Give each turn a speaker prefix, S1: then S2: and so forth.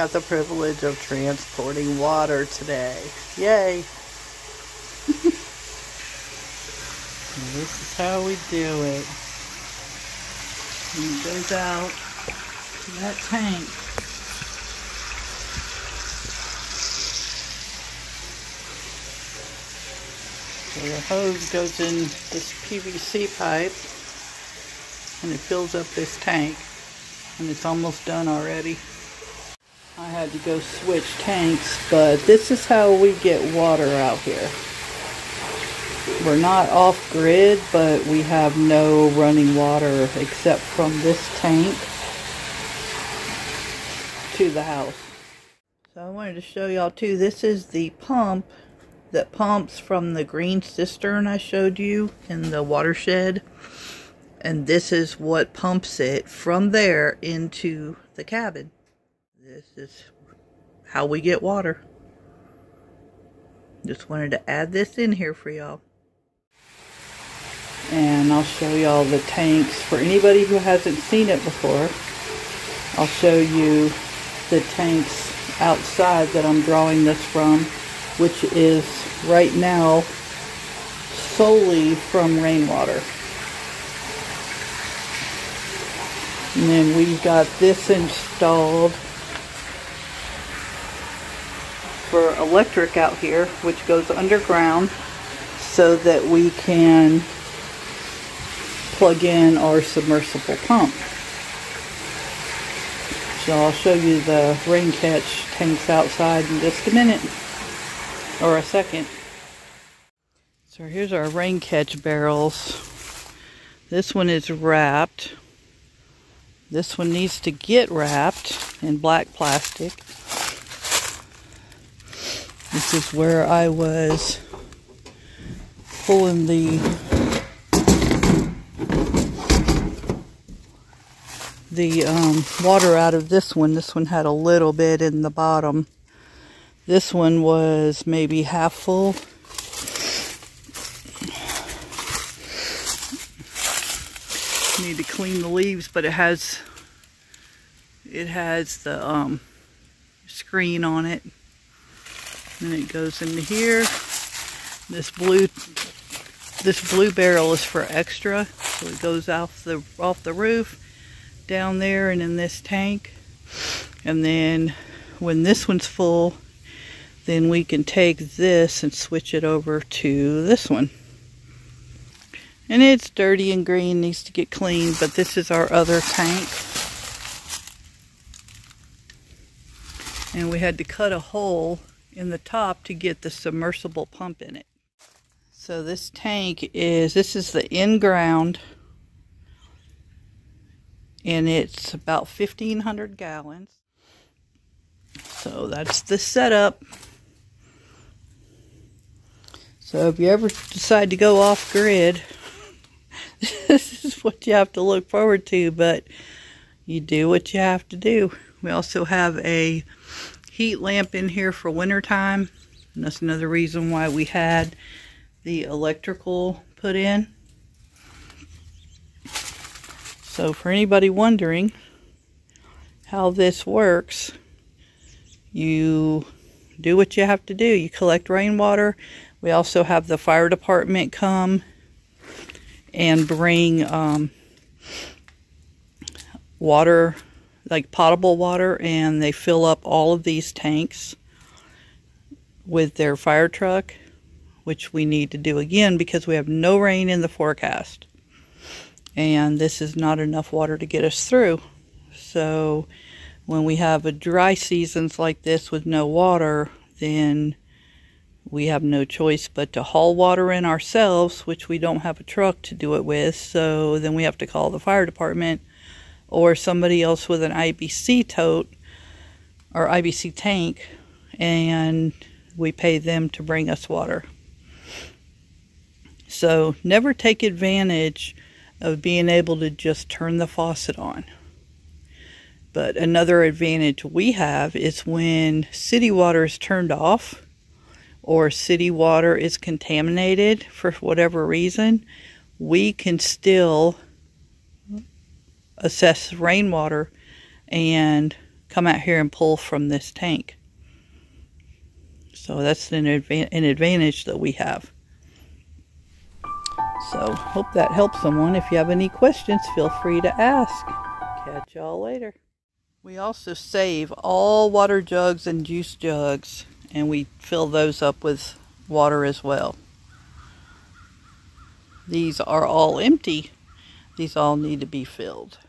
S1: got the privilege of transporting water today. Yay! This is how we do it. And it goes out to that tank. So the hose goes in this PVC pipe and it fills up this tank, and it's almost done already. I had to go switch tanks, but this is how we get water out here. We're not off grid, but we have no running water except from this tank to the house. So I wanted to show y'all too, this is the pump that pumps from the green cistern I showed you in the watershed. And this is what pumps it from there into the cabin. This is how we get water. Just wanted to add this in here for y'all. And I'll show y'all the tanks. For anybody who hasn't seen it before, I'll show you the tanks outside that I'm drawing this from, which is right now solely from rainwater. And then we've got this installed for electric out here, which goes underground so that we can plug in our submersible pump. So I'll show you the rain catch tanks outside in just a minute, or a second. So here's our rain catch barrels. This one is wrapped. This one needs to get wrapped in black plastic. This is where I was pulling the water out of this one. This one had a little bit in the bottom. This one was maybe half full. Need to clean the leaves, but it has the screen on it, and it goes into here. This blue barrel is for extra, so it goes off the roof down there and in this tank. And then when this one's full, then we can take this and switch it over to this one. And it's dirty and green, needs to get cleaned, but this is our other tank. And we had to cut a hole in the top to get the submersible pump in it. So this tank this is the in-ground, and it's about 1,500 gallons. So that's the setup. So if you ever decide to go off grid, this is what you have to look forward to, but you do what you have to do. We also have a heat lamp in here for winter time, and that's another reason why we had the electrical put in. So for anybody wondering how this works, you do what you have to do. You collect rainwater. We also have the fire department come and bring water, like potable water, and they fill up all of these tanks with their fire truck, which we need to do again because we have no rain in the forecast. And this is not enough water to get us through. So when we have a dry seasons like this with no water, then we have no choice but to haul water in ourselves, which we don't have a truck to do it with. So then we have to call the fire department or somebody else with an IBC tote or IBC tank, and we pay them to bring us water. So never take advantage of being able to just turn the faucet on. But another advantage we have is when city water is turned off, or city water is contaminated for whatever reason, we can still assess rainwater and come out here and pull from this tank. So that's an advantage that we have. So hope that helps someone. If you have any questions, feel free to ask. Catch y'all later. We also save all water jugs and juice jugs, and we fill those up with water as well. These are all empty. These all need to be filled.